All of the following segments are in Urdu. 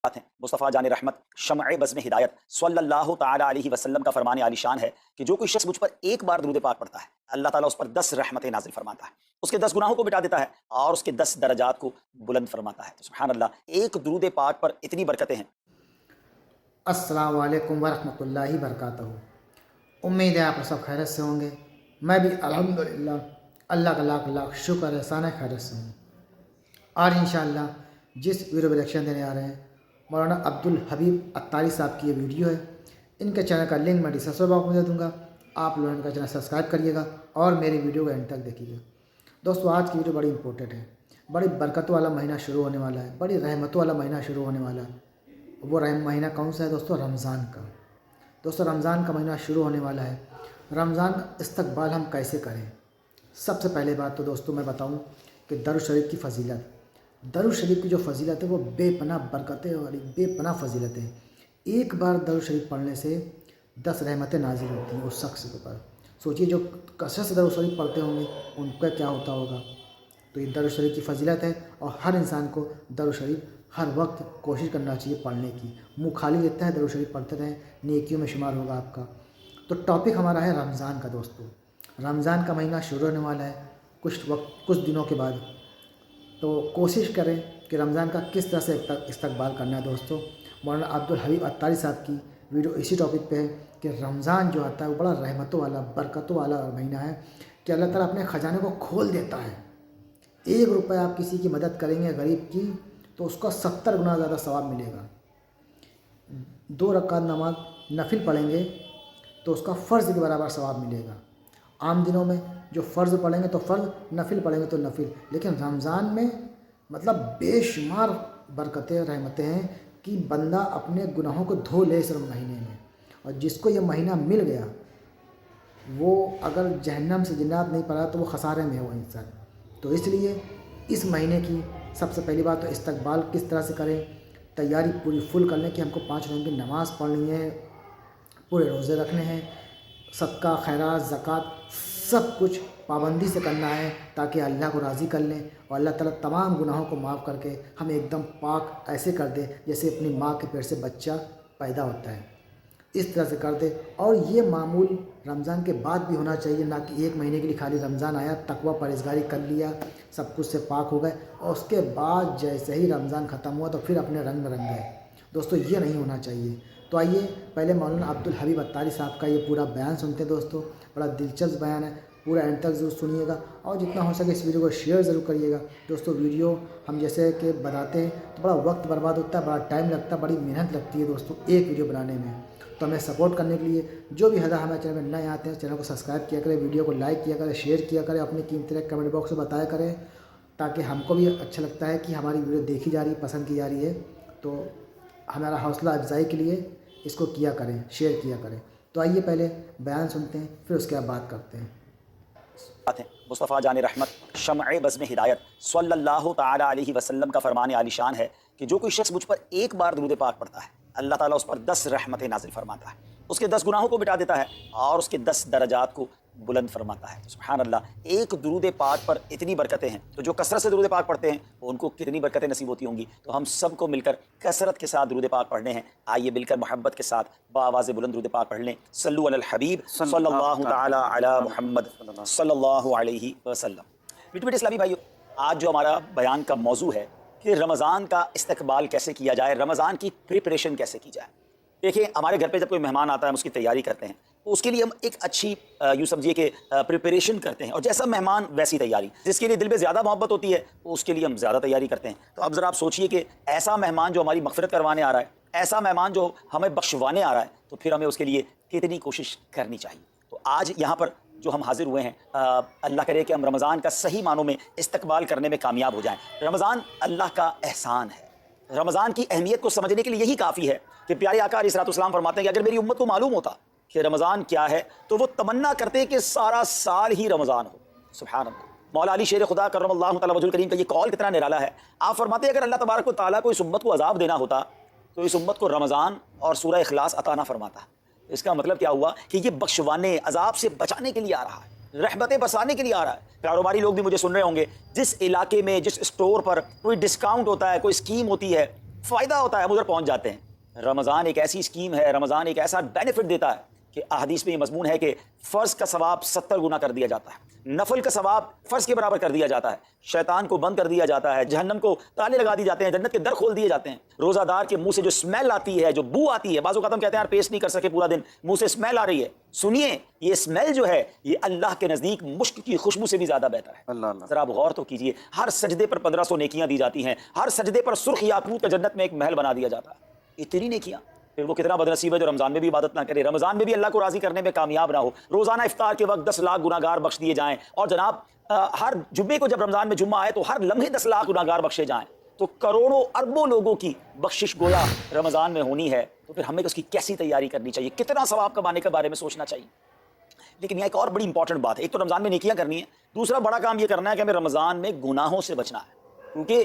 ہیں مصطفیٰ جان رحمت شمع بزم ہدایت صلی اللہ تعالیٰ علیہ وسلم کا فرمان عالی شان ہے کہ جو کوئی شخص مجھ پر ایک بار درود پاک پڑھتا ہے اللہ تعالیٰ اس پر 10 رحمتیں نازل فرماتا ہے، اس کے 10 گناہوں کو مٹا دیتا ہے اور اس کے 10 درجات کو بلند فرماتا ہے۔ تو سبحان اللہ، ایک درود پاک پر اتنی برکتیں ہیں۔ السلام علیکم ورحمۃ اللہ وبرکاتہ۔ امید ہے آپ سب خیرت سے ہوں گے۔ میں بھی الحمدللہ اللہ کا لاکھ لاکھ شکر احسان ہے خیرت سے ہوں۔ آج انشاءاللہ جس ویڈیو پہ ریئیکشن دینے آ رہے ہیں مولانا عبدالحبیب عطاری صاحب کی یہ ویڈیو ہے۔ ان کے چینل کا لنک میں ڈسکرپشن باکس میں دے دوں گا، آپ لوگ ان کا چینل سبسکرائب کریے گا اور میری ویڈیو کو اینڈ تک دیکھیے گا۔ دوستو آج کی ویڈیو بڑی امپورٹنٹ ہے، بڑی برکتوں والا مہینہ شروع ہونے والا ہے، بڑی رحمتوں والا مہینہ شروع ہونے والا ہے۔ وہ مہینہ کون سا ہے دوستو؟ رمضان کا۔ دوستو رمضان کا مہینہ شروع ہونے والا ہے۔ رمضان کا استقبال ہم کیسے کریں؟ سب سے پہلے بات تو دوستو میں بتاؤں کہ درود شریف کی فضیلت۔ درود شریف کی جو فضیلت ہے وہ بے پناہ برکتیں والی بے پناہ فضیلت ہے۔ ایک بار درود شریف پڑھنے سے 10 رحمتیں نازل ہوتی ہیں اس شخص کے اوپر۔ سوچیے جو کثرت سے درود شریف پڑھتے ہوں گے ان کا کیا ہوتا ہوگا۔ تو یہ درود شریف کی فضیلت ہے اور ہر انسان کو درود شریف ہر وقت کوشش کرنا چاہیے پڑھنے کی۔ منہ خالی رہتا ہے درود شریف پڑھتے رہیں، نیکیوں میں شمار ہوگا آپ کا۔ تو ٹاپک ہمارا ہے رمضان کا دوستو۔ رمضان کا مہینہ شروع ہونے والا ہے کچھ دنوں کے بعد، تو کوشش کریں کہ رمضان کا کس طرح سے استقبال کرنا ہے دوستو۔ مولانا عبدالحبیب عطاری صاحب کی ویڈیو اسی ٹاپک پہ ہے کہ رمضان جو آتا ہے وہ بڑا رحمتوں والا برکتوں والا مہینہ ہے کہ اللہ تعالیٰ اپنے خزانے کو کھول دیتا ہے۔ 1 روپے آپ کسی کی مدد کریں گے غریب کی تو اس کو 70 گنا زیادہ ثواب ملے گا۔ 2 رکعت نماز نفل پڑھیں گے تو اس کا فرض کے برابر ثواب ملے گا۔ عام دنوں میں جو فرض پڑھیں گے تو فرض، نفل پڑھیں گے تو نفل، لیکن رمضان میں مطلب بے شمار برکتیں رحمتیں ہیں کہ بندہ اپنے گناہوں کو دھو لے اس مہینے میں۔ اور جس کو یہ مہینہ مل گیا وہ اگر جہنم سے جنات نہیں پڑا تو وہ خسارے میں ہے وہ انسان۔ تو اس لیے اس مہینے کی سب سے پہلی بات تو استقبال کس طرح سے کریں، تیاری پوری فل کر لیں کہ ہم کو 5 وقت کی نماز پڑھنی ہے، پورے روزے رکھنے ہیں، صدقہ خیرات زکوٰۃ سب کچھ پابندی سے کرنا ہے تاکہ اللہ کو راضی کر لیں اور اللہ تعالیٰ تمام گناہوں کو معاف کر کے ہمیں ایک دم پاک ایسے کر دے جیسے اپنی ماں کے پیٹ سے بچہ پیدا ہوتا ہے، اس طرح سے کر دے۔ اور یہ معمول رمضان کے بعد بھی ہونا چاہیے، نہ کہ 1 مہینے کے لیے خالی رمضان آیا تقویٰ پرہیزگاری کر لیا سب کچھ سے پاک ہو گئے اور اس کے بعد جیسے ہی رمضان ختم ہوا تو پھر اپنے رنگ میں رنگ گئے۔ دوستو یہ نہیں ہونا چاہیے۔ تو آئیے پہلے مولانا عبدالحبیب عطاری صاحب کا یہ پورا بیان سنتے ہیں دوستو، بڑا دلچسپ بیان ہے، پورا اینڈ تک ضرور سنیے گا اور جتنا ہو سکے اس ویڈیو کو شیئر ضرور کریے گا۔ دوستو ویڈیو ہم جیسے کہ بناتے ہیں تو بڑا وقت برباد ہوتا ہے، بڑا ٹائم لگتا ہے، بڑی محنت لگتی ہے دوستو ایک ویڈیو بنانے میں۔ تو ہمیں سپورٹ کرنے کے لیے جو بھی حضرات ہمارے چینل میں نئے آتے ہیں چینل کو سبسکرائب کیا کریں، ویڈیو کو لائک کیا کریں، شیئر کیا کریں، اپنی قیمتی رائے کمنٹ باکس میں بتایا کریں تاکہ ہم کو بھی اچھا لگتا ہے کہ ہماری ویڈیو دیکھی جا رہی ہے، پسند کی جا رہی ہے۔ تو ہمارا حوصلہ افزائی کے لیے اس کو کیا کریں، شیئر کیا کریں۔ تو آئیے پہلے بیان سنتے ہیں پھر اس کے بعد بات کرتے ہیں۔ مصطفیٰ جان رحمت شمع بزم ہدایت صلی اللہ تعالیٰ علیہ وسلم کا فرمان عالی شان ہے کہ جو کوئی شخص مجھ پر ایک بار درود پاک پڑھتا ہے اللہ تعالیٰ اس پر 10 رحمتیں نازل فرماتا ہے، اس کے 10 گناہوں کو مٹا دیتا ہے اور اس کے 10 درجات کو بلند فرماتا ہے۔ سبحان اللہ، ایک درود پاک پر اتنی برکتیں ہیں، تو جو کثرت سے درود پاک پڑھتے ہیں ان کو کتنی برکتیں نصیب ہوتی ہوں گی۔ تو ہم سب کو مل کر کثرت کے ساتھ درود پاک پڑھنے ہیں۔ آئیے مل کر محبت کے ساتھ بآواز بلند درود پاک پڑھ لیں۔ صلو علی الحبیب صلی اللہ تعالی علی محمد صلی اللہ علیہ وسلم۔ میٹھے میٹھے اسلامی بھائیو، آج جو ہمارا بیان کا موضوع ہے کہ رمضان کا استقبال کیسے کیا جائے، رمضان کی پریپریشن کیسے کی جائے۔ دیکھیں ہمارے گھر پہ جب کوئی مہمان آتا ہے ہم اس کی تیاری کرتے ہیں، تو اس کے لیے ہم ایک اچھی یوں سمجھیے کہ پریپریشن کرتے ہیں، اور جیسا مہمان ویسی تیاری، جس کے لیے دل میں زیادہ محبت ہوتی ہے اس کے لیے ہم زیادہ تیاری کرتے ہیں۔ تو اب ذرا آپ سوچئے کہ ایسا مہمان جو ہماری مغفرت کروانے آ رہا ہے، ایسا مہمان جو ہمیں بخشوانے آ رہا ہے، تو پھر ہمیں اس کے لیے کتنی کوشش کرنی چاہیے۔ تو آج یہاں پر جو ہم حاضر ہوئے ہیں، اللہ کرے کہ ہم رمضان کا صحیح معنوں میں استقبال کرنے میں کامیاب ہو جائیں۔ رمضان اللہ کا احسان ہے۔ رمضان کی اہمیت کو سمجھنے کے لیے یہی کافی ہے کہ پیارے آقا علیہ الصلوۃ والسلام فرماتے ہیں کہ اگر میری امت کو معلوم ہوتا کہ رمضان کیا ہے تو وہ تمنا کرتے کہ سارا سال ہی رمضان ہو۔ سبحان اللہ، مولا علی شیر خدا کرم اللہ تعالیٰ وجہ الکریم کا یہ قول کتنا نرالا ہے۔ آپ فرماتے ہیں اگر اللہ تبارک و تعالیٰ کو اس امت کو عذاب دینا ہوتا تو اس امت کو رمضان اور سورہ اخلاص عطا نہ فرماتا۔ اس کا مطلب کیا ہوا کہ یہ بخشوانے، عذاب سے بچانے کے لیے آ رہا ہے، رحمتیں برسانے کے لیے آ رہا ہے۔ کاروباری لوگ بھی مجھے سن رہے ہوں گے، جس علاقے میں جس اسٹور پر کوئی ڈسکاؤنٹ ہوتا ہے، کوئی اسکیم ہوتی ہے، فائدہ ہوتا ہے، ہم ادھر پہنچ جاتے ہیں۔ رمضان ایک ایسی اسکیم ہے، رمضان ایک ایسا بینیفٹ دیتا ہے کہ احادیث میں یہ مضمون ہے کہ فرض کا ثواب 70 گنا کر دیا جاتا ہے، نفل کا ثواب فرض کے برابر کر دیا جاتا ہے، شیطان کو بند کر دیا جاتا ہے، جہنم کو تالے لگا دی جاتے ہیں، جنت کے در کھول دیے جاتے ہیں۔ روزہ دار کے منہ سے جو اسمیل آتی ہے، جو بو آتی ہے، بعض اوقات ہم کہتے ہیں یار پیسٹ نہیں کر سکے پورا دن، منہ سے اسمیل آ رہی ہے، سنیے یہ اسمیل جو ہے یہ اللہ کے نزدیک مشک کی خوشبو سے بھی زیادہ بہتر ہے۔ اللہ اللہ، ذرا آپ غور تو کیجئے، ہر سجدے پر 1500 نیکیاں دی جاتی ہیں، ہر سجدے پر سرخ یاقوت کا جنت میں ایک محل بنا دیا جاتا ہے، اتنی نیکیاں۔ پھر وہ کتنا بدنصیب ہے جو رمضان میں بھی عبادت نہ کرے، رمضان میں بھی اللہ کو راضی کرنے میں کامیاب نہ ہو، روزانہ افطار کے وقت 10 لاکھ گناہگار بخش دیے جائیں، اور جناب ہر جمعے کو جب رمضان میں جمعہ آئے تو ہر لمحے 10 لاکھ گناہگار بخشے جائیں، تو کروڑوں اربوں لوگوں کی بخشش گویا رمضان میں ہونی ہے، تو پھر ہمیں اس کی کیسی تیاری کرنی چاہیے، کتنا ثواب کمانے کے بارے میں سوچنا چاہیے۔ لیکن یہاں ایک اور بڑی امپورٹنٹ بات ہے، ایک تو رمضان میں نیکیاں کرنی ہے، دوسرا بڑا کام یہ کرنا ہے کہ ہمیں رمضان میں گناہوں سے بچنا ہے، کیونکہ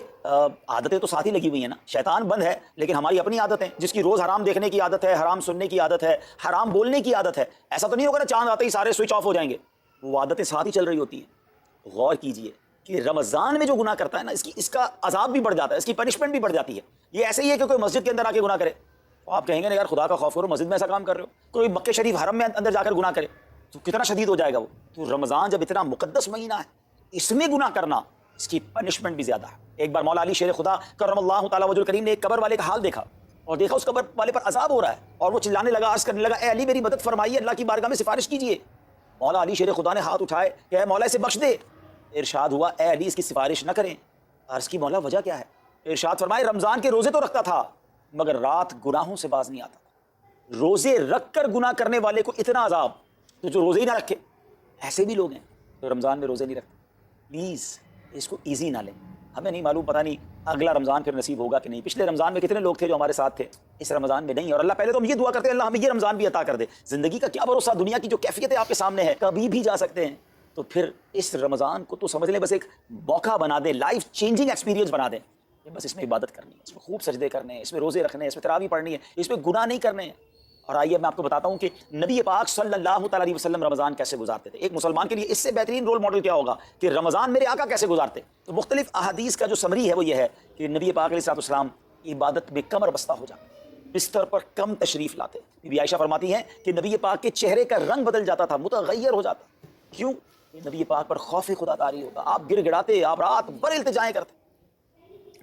عادتیں تو ساتھ ہی لگی ہوئی ہیں نا، شیطان بند ہے لیکن ہماری اپنی عادت ہے، جس کی روز حرام دیکھنے کی عادت ہے، حرام سننے کی عادت ہے، حرام بولنے کی عادت ہے، ایسا تو نہیں ہوگا نا چاند آتے ہی سارے سوئچ آف ہو جائیں گے، وہ عادتیں ساتھ ہی چل رہی ہوتی ہیں۔ غور کیجئے کہ رمضان میں جو گناہ کرتا ہے نا، اس کا عذاب بھی بڑھ جاتا ہے، اس کی پنشمنٹ بھی بڑھ جاتی ہے۔ یہ ایسے ہی ہے کہ کوئی مسجد کے اندر آ کے گناہ کرے تو آپ کہیں گے نا یار خدا کا خوف کرو، مسجد میں ایسا کام کر رہے ہو، کوئی مکہ شریف حرم میں اندر جا کر گناہ کرے تو کتنا شدید ہو جائے گا وہ۔ تو رمضان جب اتنا مقدس مہینہ ہے، اس میں گناہ کرنا، اس کی پنشمنٹ بھی زیادہ ہے۔ ایک بار مولا علی شیر خدا کرم اللہ تعالیٰ وجہ الکریم نے ایک قبر والے کا حال دیکھا، اور دیکھا اس قبر والے پر عذاب ہو رہا ہے، اور وہ چلانے لگا، عرض کرنے لگا اے علی میری مدد فرمائیے، اللہ کی بارگاہ میں سفارش کیجیے۔ مولا علی شیر خدا نے ہاتھ اٹھائے کہ اے مولا اسے بخش دے، ارشاد ہوا اے علی اس کی سفارش نہ کریں۔ عرض کی مولا وجہ کیا ہے؟ ارشاد فرمائے رمضان کے روزے تو رکھتا تھا مگر رات گناہوں سے باز نہیں آتا۔ روزے رکھ کر گناہ کرنے والے کو اتنا عذاب، تو جو روزے ہی نہ رکھے، ایسے بھی لوگ ہیں جو رمضان میں روزے نہیں رکھتے۔ پلیز اس کو ایزی نہ لیں، ہمیں نہیں معلوم، پتہ نہیں اگلا رمضان پھر نصیب ہوگا کہ نہیں۔ پچھلے رمضان میں کتنے لوگ تھے جو ہمارے ساتھ تھے، اس رمضان میں نہیں، اور اللہ پہلے تو ہم یہ دعا کرتے ہیں اللہ ہمیں یہ رمضان بھی عطا کر دے۔ زندگی کا کیا بھروسہ، دنیا کی جو کیفیت ہے آپ کے سامنے ہے، کبھی بھی جا سکتے ہیں، تو پھر اس رمضان کو تو سمجھ لیں بس ایک موقع بنا دیں، لائف چینجنگ ایکسپیرینس بنا دیں، بس اس میں عبادت کرنی ہے، اس میں خوب سجدے کرنے ہیں، اس میں روزے رکھنے ہیں، اس میں تراویح پڑھنی ہے، اس میں گناہ نہیں کرنے ہیں۔ اور آئیے میں آپ کو بتاتا ہوں کہ نبی پاک صلی اللہ تعالیٰ علیہ وسلم رمضان کیسے گزارتے تھے۔ ایک مسلمان کے لیے اس سے بہترین رول ماڈل کیا ہوگا کہ رمضان میرے آقا کیسے گزارتے۔ تو مختلف احادیث کا جو سمری ہے وہ یہ ہے کہ نبی پاک علیہ السلام عبادت میں کمر بستہ ہو جاتے، بستر پر کم تشریف لاتے۔ بی بی عائشہ فرماتی ہیں کہ نبی پاک کے چہرے کا رنگ بدل جاتا تھا، متغیر ہو جاتا۔ کیوں؟ نبی پاک پر خوف خدا طاری ہوتا، آپ گر گڑاتے، آپ رات بھر التجائیں کرتے۔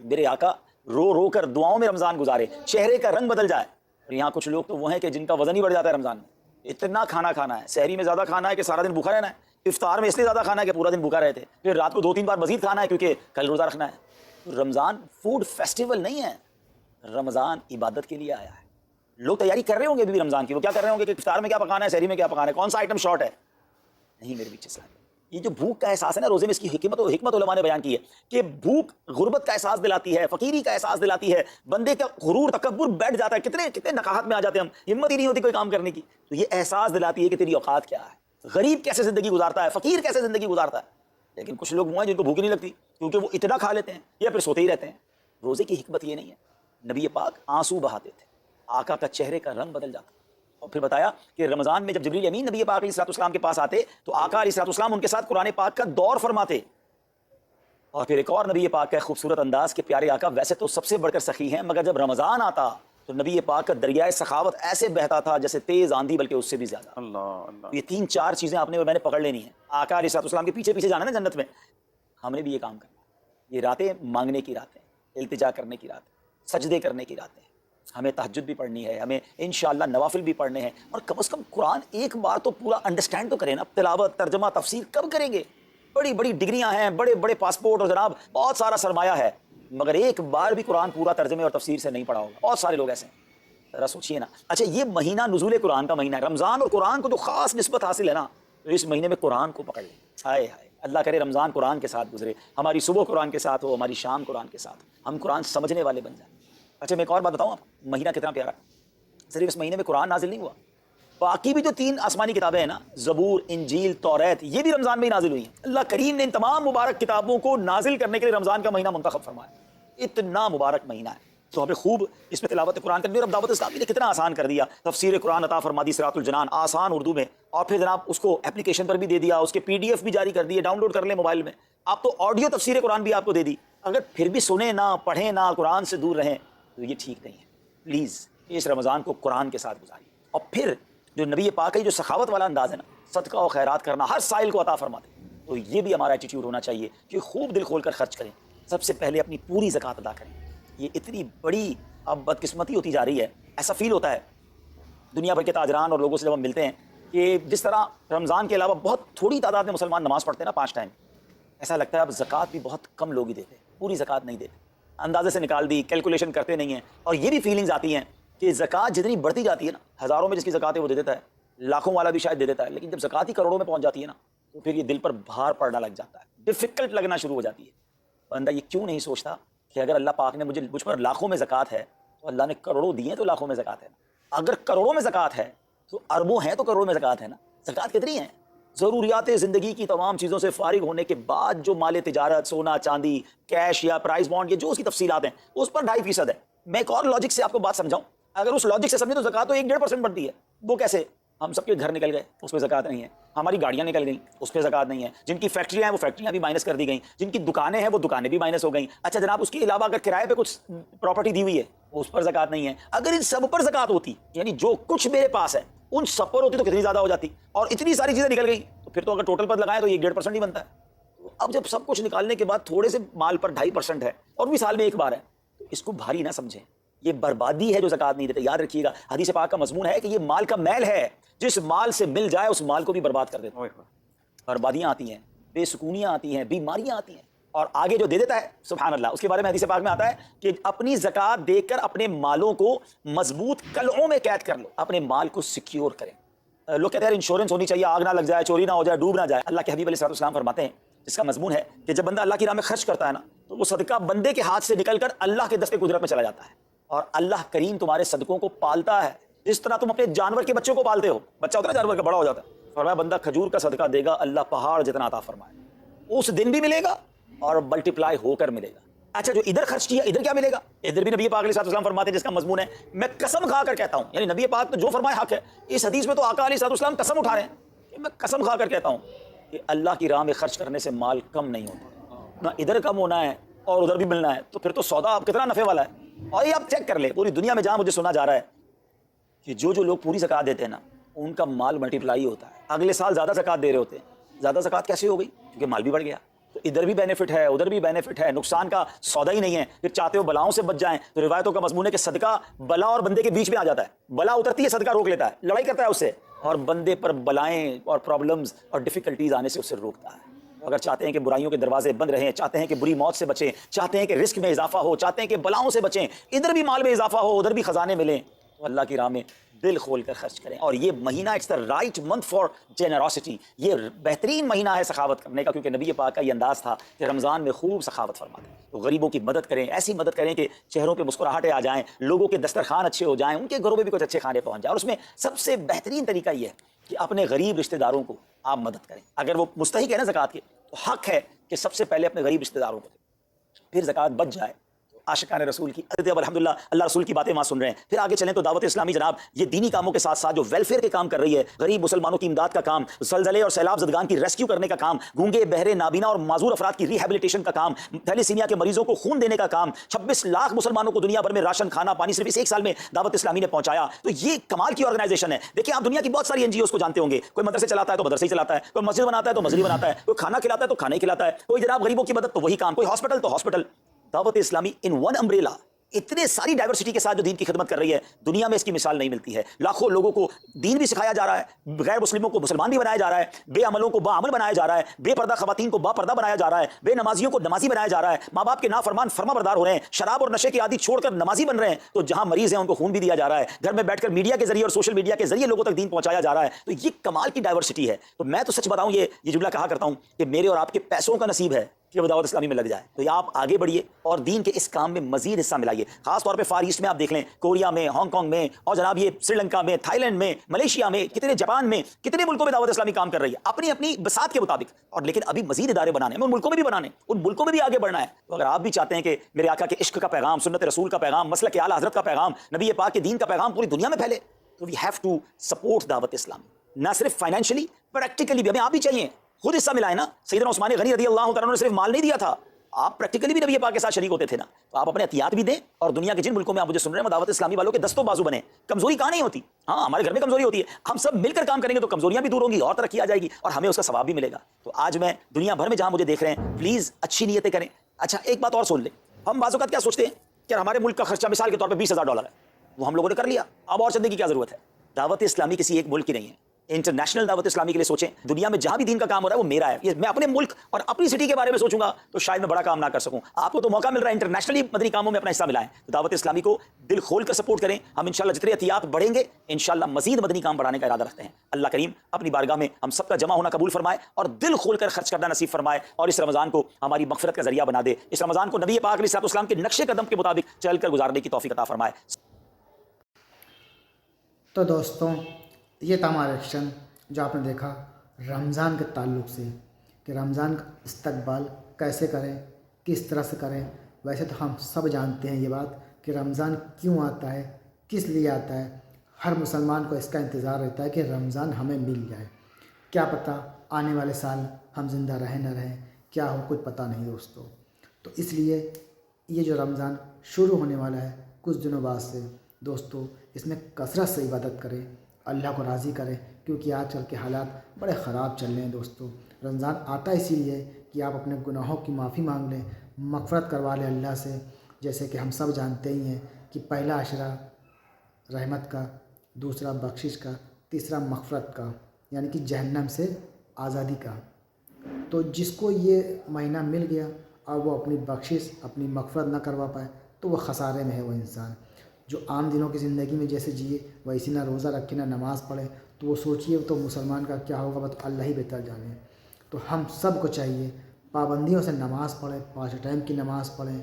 میرے آقا رو رو کر دعاؤں میں رمضان گزارے، چہرے کا رنگ بدل جائے۔ اور یہاں کچھ لوگ تو وہ ہیں کہ جن کا وزن ہی بڑھ جاتا ہے رمضان میں، اتنا کھانا کھانا ہے، سحری میں زیادہ کھانا ہے کہ سارا دن بھوکا رہنا ہے، افطار میں اس لیے زیادہ کھانا ہے کہ پورا دن بھوکا رہتے، پھر رات کو 2-3 بار مزید کھانا ہے کیونکہ کل روزہ رکھنا ہے۔ رمضان فوڈ فیسٹیول نہیں ہے، رمضان عبادت کے لیے آیا ہے۔ لوگ تیاری کر رہے ہوں گے ابھی بھی رمضان کی، وہ کیا کر رہے ہوں گے کہ افطار میں کیا پکانا ہے، سحری میں کیا پکانا ہے، کون سا آئٹم شارٹ ہے۔ نہیں میرے پیچھے سے یہ جو بھوک کا احساس ہے نا روزے میں، اس کی حکمت علماء نے بیان کی ہے کہ بھوک غربت کا احساس دلاتی ہے، فقیری کا احساس دلاتی ہے، بندے کا غرور تکبر بیٹھ جاتا ہے، کتنے نقاہت میں آ جاتے ہیں ہم، ہمت ہی نہیں ہوتی کوئی کام کرنے کی، تو یہ احساس دلاتی ہے کہ تیری اوقات کیا ہے، غریب کیسے زندگی گزارتا ہے، فقیر کیسے زندگی گزارتا ہے۔ لیکن کچھ لوگ وہ ہیں جن کو بھوک نہیں لگتی کیونکہ وہ اتنا کھا لیتے ہیں یا پھر سوتے ہی رہتے ہیں۔ روزے کی حکمت یہ نہیں ہے، نبی پاک آنسو بہاتے تھے، آقا کا چہرے کا رنگ بدل جاتا، اور پھر بتایا کہ رمضان میں جب جبریل امین نبی پاک علیہ السلام کے پاس آتے تو آقا علیہ السلام ان کے ساتھ قرآن پاک کا دور فرماتے۔ اور پھر ایک اور نبی پاک کا خوبصورت انداز کہ پیارے آقا ویسے تو سب سے بڑھ کر سخی ہیں، مگر جب رمضان آتا تو نبی پاک کا دریائے سخاوت ایسے بہتا تھا جیسے تیز آندھی، بلکہ اس سے بھی زیادہ۔ اللہ یہ 3-4 چیزیں آپ نے میں نے پکڑ لینی ہیں۔ آقا علیہ السلام کے پیچھے پیچھے جانا نا جنت میں، ہم نے بھی یہ کام کرنا۔ یہ راتیں مانگنے کی راتیں، التجا کرنے کی راتیں، سجدے کرنے کی راتیں، ہمیں تہجد بھی پڑھنی ہے، ہمیں انشاءاللہ نوافل بھی پڑھنے ہیں، اور کم از کم قرآن ایک بار تو پورا انڈرسٹینڈ تو کریں نا۔ تلاوت، ترجمہ، تفسیر کب کریں گے؟ بڑی بڑی ڈگریاں ہیں، بڑے بڑے پاسپورٹ اور جناب بہت سارا سرمایہ ہے، مگر ایک بار بھی قرآن پورا ترجمے اور تفسیر سے نہیں پڑھا ہوگا۔ بہت سارے لوگ ایسے ہیں، ذرا سوچیے نا۔ اچھا یہ مہینہ نزول قرآن کا مہینہ ہے، رمضان اور قرآن کو جو خاص نسبت حاصل ہے نا، تو اس مہینے میں قرآن کو پکڑ لیں۔ ہائے ہائے، اللہ کرے رمضان قرآن کے ساتھ گزرے، ہماری صبح قرآن کے ساتھ ہو، ہماری شام قرآن کے ساتھ، ہم قرآن سمجھنے والے بن جائیں۔ اچھا میں ایک اور بات بتاؤں آپ، مہینہ کتنا پیارا ہے۔ صرف اس مہینے میں قرآن نازل نہیں ہوا، باقی بھی جو 3 آسمانی کتابیں ہیں نا، زبور، انجیل، توریت، یہ بھی رمضان میں ہی نازل ہوئی ہیں۔ اللہ کریم نے ان تمام مبارک کتابوں کو نازل کرنے کے لیے رمضان کا مہینہ منتخب فرمایا۔ اتنا مبارک مہینہ ہے تو ہمیں خوب اس میں تلاوت قرآن کرنی، اور اب دعوت اسلامی نے کتنا آسان کر دیا، تفسیر قرآن عطا فرما دی، صراط الجنان آسان اردو میں، اور پھر جناب اس کو اپلیکیشن پر بھی دے دیا، اس کے PDF بھی جاری کر دیے، ڈاؤن لوڈ کر لیں موبائل میں، آپ تو آڈیو تفسیر قرآن بھی آپ کو دے دی۔ اگر پھر بھی سنیں نہ، پڑھیں نہ، قرآن سے دور رہیں تو یہ ٹھیک نہیں ہے. پلیز اس رمضان کو قرآن کے ساتھ گزاریے. اور پھر جو نبی پاک کا جو سخاوت والا انداز ہے نا, صدقہ و خیرات کرنا, ہر سائل کو عطا فرماتے ہیں, تو یہ بھی ہمارا ایٹیٹیوڈ ہونا چاہیے کہ خوب دل کھول کر خرچ کریں. سب سے پہلے اپنی پوری زکوٰۃ ادا کریں. یہ اتنی بڑی اب بدقسمتی ہوتی جا رہی ہے, ایسا فیل ہوتا ہے دنیا بھر کے تاجران اور لوگوں سے جب ہم ملتے ہیں کہ جس طرح رمضان کے علاوہ بہت تھوڑی تعداد میں مسلمان نماز پڑھتے ہیں نا 5 ٹائم, ایسا لگتا ہے اب زکوٰۃ بھی بہت کم لوگ ہی دیتے ہیں, پوری زکوٰۃ نہیں دیتے, اندازے سے نکال دی, کیلکولیشن کرتے نہیں ہیں. اور یہ بھی فیلنگز آتی ہیں کہ زکوٰۃ جتنی بڑھتی جاتی ہے نا, ہزاروں میں جس کی زکوٰۃ ہے وہ دے دیتا ہے, لاکھوں والا بھی شاید دے دیتا ہے, لیکن جب زکوٰۃ ہی کروڑوں میں پہنچ جاتی ہے نا تو پھر یہ دل پر بھار پڑنا لگ جاتا ہے, ڈیفیکلٹ لگنا شروع ہو جاتی ہے. بندہ یہ کیوں نہیں سوچتا کہ اگر اللہ پاک نے مجھ پر لاکھوں میں زکوٰۃ ہے تو اللہ نے کروڑوں دیے تو لاکھوں میں زکوٰۃ ہے نا. اگر کروڑوں میں زکوٰۃ ہے تو اربوں ہیں تو کروڑوں میں زکوٰۃ ہے نا. زکوٰۃ کتنی ہے؟ ضروریات زندگی کی تمام چیزوں سے فارغ ہونے کے بعد جو مال تجارت, سونا چاندی, کیش یا پرائز بانڈ, یہ جو اس کی تفصیلات ہیں اس پر 2.5% ہے. میں ایک اور لاجک سے آپ کو بات سمجھاؤں, اگر اس لاجک سے سمجھیں تو زکوٰۃ تو 1-1.5% بنتی ہے. وہ کیسے؟ ہم سب کے گھر نکل گئے, اس پہ زکوٰۃ نہیں ہے. ہماری گاڑیاں نکل گئیں, اس پہ زکوٰۃ نہیں ہے. جن کی فیکٹریاں ہیں وہ فیکٹریاں بھی مائنس کر دی گئیں. جن کی دکانیں ہیں وہ دکانیں بھی مائنس ہو گئیں. اچھا جناب, اس کے علاوہ اگر کرائے پہ کچھ پراپرٹی دی ہوئی ہے اس پر زکوٰۃ نہیں ہے. اگر ان سب پر زکوٰۃ ہوتی, یعنی جو کچھ میرے پاس ہے ان سب پر ہوتی تو کتنی زیادہ ہو جاتی, اور اتنی ساری چیزیں نکل گئیں تو پھر تو اگر ٹوٹل پر لگائیں تو یہ 1.5% ہی بنتا ہے. تو اب جب سب کچھ نکالنے کے بعد تھوڑے سے مال پر 2.5% ہے اور بھی سال میں ایک بار ہے, تو اس کو بھاری نہ سمجھیں. یہ بربادی ہے جو زکوٰۃ نہیں دیتے. یاد رکھیے گا, حدیث پاک کا مضمون ہے کہ یہ مال کا میل ہے, جس مال سے مل جائے اس مال کو بھی برباد کر دیتا ہے. بربادیاں آتی ہیں, بے سکونیاں آتی ہیں, بیماریاں آتی ہیں, اور آگے جو دے دیتا ہے سبحان اللہ, اس کے بارے میں حدیث پاک میں آتا ہے کہ اپنی زکوٰۃ دے کر اپنے مالوں کو مضبوط قلعوں میں قید کر لو, اپنے مال کو سیکیور کریں. لوگ کہتے ہیں انشورنس ہونی چاہیے, آگ نہ لگ جائے, چوری نہ ہو جائے, ڈوب نہ جائے. اللہ کے حبیب علیہ السلام فرماتے ہیں, جس کا مضمون ہے کہ جب بندہ اللہ کی راہ میں خرچ کرتا ہے نا تو وہ صدقہ بندے کے ہاتھ سے نکل کر اللہ کے دست قدرت میں چلا جاتا ہے, اور اللہ کریم تمہارے صدقوں کو پالتا ہے جس طرح تم اپنے جانور کے بچوں کو پالتے ہو. بچہ ہوتا ہے جانور کا, بڑا ہو جاتا ہے. فرمایا بندہ کھجور کا صدقہ دے گا, اللہ پہاڑ جتنا عطا فرمائے, اس دن بھی ملے گا اور ملٹیپلائی ہو کر ملے گا. اچھا جو ادھر خرچ کیا ادھر کیا ملے گا؟ ادھر بھی نبی پاک علیہ السلام فرماتے ہیں, جس کا مضمون ہے میں قسم کھا کر کہتا ہوں, یعنی نبی پاک تو جو فرمائے حق ہے. اس حدیث میں تو آقا علیہ السلام قسم اٹھا رہے ہیں کہ میں قسم کھا کر کہتا ہوں کہ اللہ کی راہ میں خرچ کرنے سے مال کم نہیں ہوتا, نہ ادھر کم ہونا ہے اور ادھر بھی ملنا ہے. تو پھر تو سودا آپ کتنا نفع والا ہے. اور یہ آپ چیک کر لیں, پوری دنیا میں جہاں مجھے سنا جا رہا ہے کہ جو لوگ پوری زکوٰۃ دیتے ہیں نا ان کا مال ملٹیپلائی ہوتا ہے, اگلے سال زیادہ زکوٰۃ دے رہے ہوتے ہیں. زیادہ زکوٰۃ کیسے ہو گئی؟ کیونکہ مال بھی بڑھ گیا. تو ادھر بھی بینیفٹ ہے, ادھر بھی بینیفٹ ہے, نقصان کا سودا ہی نہیں ہے. پھر چاہتے ہو بلاؤں سے بچ جائیں تو روایتوں کا مضمون ہے کہ صدقہ بلا اور بندے کے بیچ میں آ جاتا ہے. بلا اترتی ہے, صدقہ روک لیتا ہے, لڑائی کرتا ہے اس سے, اور بندے پر بلائیں اور پرابلمز اور ڈیفیکلٹیز آنے سے اسے روکتا ہے. اگر چاہتے ہیں کہ برائیوں کے دروازے بند رہیں, چاہتے ہیں کہ بری موت سے بچیں, چاہتے ہیں کہ رزق میں اضافہ ہو, چاہتے ہیں کہ بلاؤں سے بچیں, ادھر بھی مال میں اضافہ ہو, ادھر بھی خزانے ملیں, تو اللہ کی راہ میں دل کھول کر خرچ کریں. اور یہ مہینہ it's the right month for generosity, یہ بہترین مہینہ ہے سخاوت کرنے کا, کیونکہ نبی پاک کا یہ انداز تھا کہ رمضان میں خوب سخاوت فرماتے ہیں. تو غریبوں کی مدد کریں, ایسی مدد کریں کہ چہروں پہ مسکراہٹیں آ جائیں, لوگوں کے دسترخوان اچھے ہو جائیں, ان کے گھروں میں بھی کچھ اچھے کھانے پہنچ جائیں. اور اس میں سب سے بہترین طریقہ یہ ہے کہ اپنے غریب رشتہ داروں کو آپ مدد کریں. اگر وہ مستحق ہے نا زکوٰۃ کے, تو حق ہے کہ سب سے پہلے اپنے غریب رشتہ داروں کو دیں, پھر زکوٰۃ بچ جائے. عاشقان رسول کی اب الحمدللہ اللہ رسول کی باتیں وہاں سن رہے ہیں. پھر آگے چلیں تو دعوت اسلامی جناب یہ دینی کاموں کے ساتھ ساتھ جو ویلفیئر کے کام کر رہی ہے, غریب مسلمانوں کی امداد کا کام, زلزلے اور سیلاب زدگان کی ریسکیو کرنے کا کام, گونگے بہرے نابینا اور معذور افراد کی ریہیبلیٹیشن کا کام, تھیلیسیمیا کے مریضوں کو خون دینے کا کام, 26 لاکھ مسلمانوں کو دنیا بھر میں راشن, کھانا, پانی صرف اس 1 سال میں دعوت اسلامی نے پہنچایا. تو یہ کمال کی آرگنائزیشن ہے. دیکھیں آپ دنیا کی بہت ساری NGOs کو جانتے ہوں گے, کوئی مدرسے چلاتا ہے تو مدرسے ہی چلاتا ہے, کوئی مسجد بناتا ہے تو مسجد بناتا ہے, کوئی کھانا کھلاتا ہے تو کھانا ہی کھلاتا ہے, کوئی جناب غریبوں کی مدد تو وہی کام, کوئی ہاسپٹل تو ہاسپٹل. دعوت اسلامی ان ون امبریلا اتنے ساری ڈائیورسٹی کے ساتھ جو دین کی خدمت کر رہی ہے, دنیا میں اس کی مثال نہیں ملتی ہے. لاکھوں لوگوں کو دین بھی سکھایا جا رہا ہے, غیر مسلموں کو مسلمان بھی بنایا جا رہا ہے, بے عملوں کو با عمل بنایا جا رہا ہے, بے پردہ خواتین کو با پردہ بنایا جا رہا ہے, بے نمازیوں کو نمازی بنایا جا رہا ہے, ماں باپ کے نافرمان فرما بردار ہو رہے ہیں, شراب اور نشے کی عادی چھوڑ کر نمازی بن رہے ہیں. تو جہاں مریض ہیں ان کو خون بھی دیا جا رہا ہے, گھر میں بیٹھ کر میڈیا کے ذریعے اور سوشل میڈیا کے ذریعے لوگوں تک دین پہنچایا جا رہا ہے. تو یہ کمال کی ڈائیورسٹی ہے. تو میں تو سچ بتاؤں, یہ جملہ کہا کرتا ہوں کہ میرے اور آپ کے پیسوں کا نصیب ہے کہ وہ دعوت اسلامی میں لگ جائے. تو یہ آپ آگے بڑھیے اور دین کے اس کام میں مزید حصہ ملائیے. خاص طور پہ فار ایسٹ میں آپ دیکھ لیں, کوریا میں, ہانگ کانگ میں, اور جناب یہ سری لنکا میں, تھائی لینڈ میں, ملیشیا میں, کتنے جاپان میں, کتنے ملکوں میں دعوت اسلامی کام کر رہی ہے اپنی اپنی بساط کے مطابق. اور لیکن ابھی مزید ادارے بنانے ہیں, ان ملکوں میں بھی بنانے, ان ملکوں میں بھی آگے بڑھنا ہے. تو اگر آپ بھی چاہتے ہیں کہ میرے آقا کے عشق کا پیغام, سنت رسول کا پیغام, مسلک اعلیٰ حضرت کا پیغام, نبی پاک کے دین کا پیغام پوری دنیا میں پھیلے, تو وی ہیو ٹو سپورٹ دعوت اسلامی. نہ صرف فائنینشلی, پریکٹیکلی بھی ہمیں آپ بھی چاہیے. خود حصہ ملائیں نا. سیدنا عثمان غنی رضی اللہ تعالیٰ عنہ نے صرف مال نہیں دیا تھا, آپ پریکٹیکلی بھی نبی پاک کے ساتھ شریک ہوتے تھے نا, تو آپ اپنے احتیاط بھی دیں, اور دنیا کے جن ملکوں میں آپ مجھے سن رہے ہیں دعوت اسلامی والوں کے دستوں بازو بنے. کمزوری کہاں نہیں ہوتی, ہاں ہمارے گھر میں کمزوری ہوتی ہے, ہم سب مل کر کام کریں گے تو کمزوریاں بھی دور ہوں گی اور ترقی آ جائے گی اور ہمیں اس کا ثواب بھی ملے گا. تو آج میں دنیا بھر میں جہاں مجھے دیکھ رہے ہیں پلیز اچھی نیتیں کریں. اچھا ایک بات اور سن لیں, ہم بعض اوقات کیا سوچتے ہیں کہ ہمارے ملک کا خرچہ مثال کے طور پہ $20,000 ہے, وہ ہم لوگوں نے کر لیا, اب اور چلنے کی کیا ضرورت ہے. دعوت اسلامی کسی ایک ملک کی نہیں ہے, انٹرنیشنل دعوت اسلامی کے لیے سوچیں. دنیا میں جہاں بھی دین کا کام ہو رہا ہے وہ میرا ہے. یہ میں اپنے ملک اور اپنی سٹی کے بارے میں سوچوں گا تو شاید میں بڑا کام نہ کر سکوں. آپ کو تو موقع مل رہا ہے انٹرنیشنلی مدنی کاموں میں اپنا حصہ ملائیں. دعوت اسلامی کو دل کھول کر سپورٹ کریں. ہم انشاءاللہ جتنے احتیاط بڑھیں گے انشاءاللہ مزید مدنی کام بڑھانے کا ارادہ رکھتے ہیں. اللہ کریم اپنی بارگاہ میں ہم سب کا جمع ہونا قبول فرمائے اور دل کھول کر خرچ کرنا نصیب فرمائے, اور اس رمضان کو ہماری مغفرت کا ذریعہ بنا دے. اس رمضان کو نبی پاک علیہ السلام کے نقش قدم کے مطابق چل کر گزارنے کی توفیق عطا فرمائے. تو دوستوں یہ تھا ہمارا ایکشن جو آپ نے دیکھا رمضان کے تعلق سے, کہ رمضان کا استقبال کیسے کریں, کس طرح سے کریں. ویسے تو ہم سب جانتے ہیں یہ بات کہ رمضان کیوں آتا ہے, کس لیے آتا ہے. ہر مسلمان کو اس کا انتظار رہتا ہے کہ رمضان ہمیں مل جائے. کیا پتہ آنے والے سال ہم زندہ رہیں نہ رہیں, کیا ہو کچھ پتہ نہیں دوستوں. تو اس لیے یہ جو رمضان شروع ہونے والا ہے کچھ دنوں بعد سے دوستوں, اس میں کثرت سے عبادت کریں, اللہ کو راضی کریں, کیونکہ آج کل کے حالات بڑے خراب چل رہے ہیں دوستوں. رمضان آتا اسی لیے کہ آپ اپنے گناہوں کی معافی مانگ لیں, مغفرت کروا لیں اللہ سے. جیسے کہ ہم سب جانتے ہی ہیں کہ پہلا عشرہ رحمت کا, دوسرا بخشش کا, تیسرا مغفرت کا یعنی کہ جہنم سے آزادی کا. تو جس کو یہ مہینہ مل گیا اور وہ اپنی بخشش اپنی مغفرت نہ کروا پائے تو وہ خسارے میں ہے وہ انسان. جو عام دنوں کی زندگی میں جیسے جیے ویسی نہ روزہ رکھے نہ نماز پڑھے تو وہ سوچیے تو مسلمان کا کیا ہوگا, بس اللہ ہی بہتر جانے. تو ہم سب کو چاہیے پابندیوں سے نماز پڑھیں, 5 ٹائم کی نماز پڑھیں,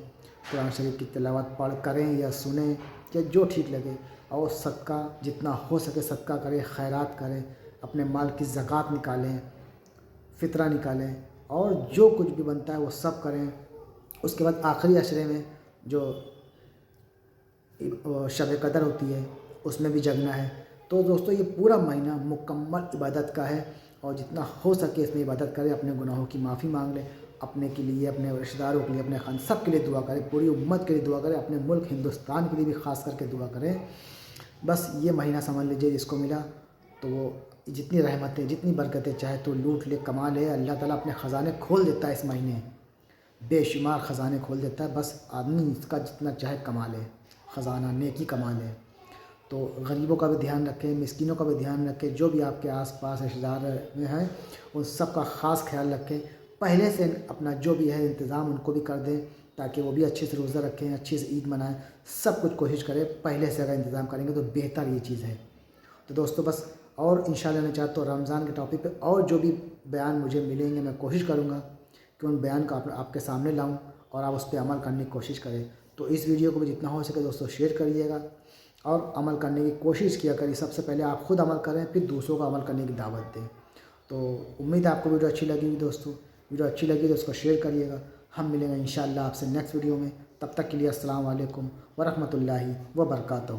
قرآن شریف کی تلاوت پڑھ کریں یا سنیں یا جو ٹھیک لگے, اور صدقہ جتنا ہو سکے صدقہ کریں, خیرات کریں, اپنے مال کی زکوٰۃ نکالیں, فطرہ نکالیں, اور جو کچھ بھی بنتا ہے وہ سب کریں. اس کے بعد آخری عشرے میں جو شب قدر ہوتی ہے اس میں بھی جگنا ہے. تو دوستوں یہ پورا مہینہ مکمل عبادت کا ہے, اور جتنا ہو سکے اس میں عبادت کریں, اپنے گناہوں کی معافی مانگ لیں, اپنے کے لیے, اپنے رشتہ داروں کے لیے, اپنے خان سب کے لیے دعا کریں, پوری امت کے لیے دعا کریں, اپنے ملک ہندوستان کے لیے بھی خاص کر کے دعا کریں. بس یہ مہینہ سمجھ لیجیے جس کو ملا تو وہ جتنی رحمتیں جتنی برکتیں چاہے تو لوٹ لے, کما لے. اللہ تعالیٰ اپنے خزانے کھول دیتا ہے اس مہینے, بے شمار خزانے کھول دیتا ہے. بس آدمی اس کا جتنا چاہے کما لے, خزانہ نیکی کما لے. تو غریبوں کا بھی دھیان رکھیں, مسکینوں کا بھی دھیان رکھیں, جو بھی آپ کے آس پاس رشتہ دار میں ہیں ان سب کا خاص خیال رکھیں. پہلے سے اپنا جو بھی ہے انتظام ان کو بھی کر دیں تاکہ وہ بھی اچھے سے روزہ رکھیں, اچھے سے عید منائیں. سب کچھ کوشش کریں, پہلے سے اگر انتظام کریں گے تو بہتر یہ چیز ہے. تو دوستوں بس, اور انشاءاللہ میں چاہتا ہوں رمضان کے ٹاپک پہ اور جو بھی بیان مجھے ملیں گے میں کوشش کروں گا کہ ان بیان کو آپ کے سامنے لاؤں اور آپ اس پہ عمل کرنے کی کوشش کریں. تو اس ویڈیو کو بھی جتنا ہو سکے دوستوں شیئر کریے گا اور عمل کرنے کی کوشش کیا کریے. سب سے پہلے آپ خود عمل کریں, پھر دوسروں کو عمل کرنے کی دعوت دیں. تو امید ہے آپ کو ویڈیو اچھی لگی ہوئی دوستوں. ویڈیو اچھی لگی تو اس کو شیئر کریے گا. ہم ملیں گے انشاءاللہ آپ سے نیکسٹ ویڈیو میں. تب تک کے لیے السلام علیکم ورحمۃ اللہ وبرکاتہ.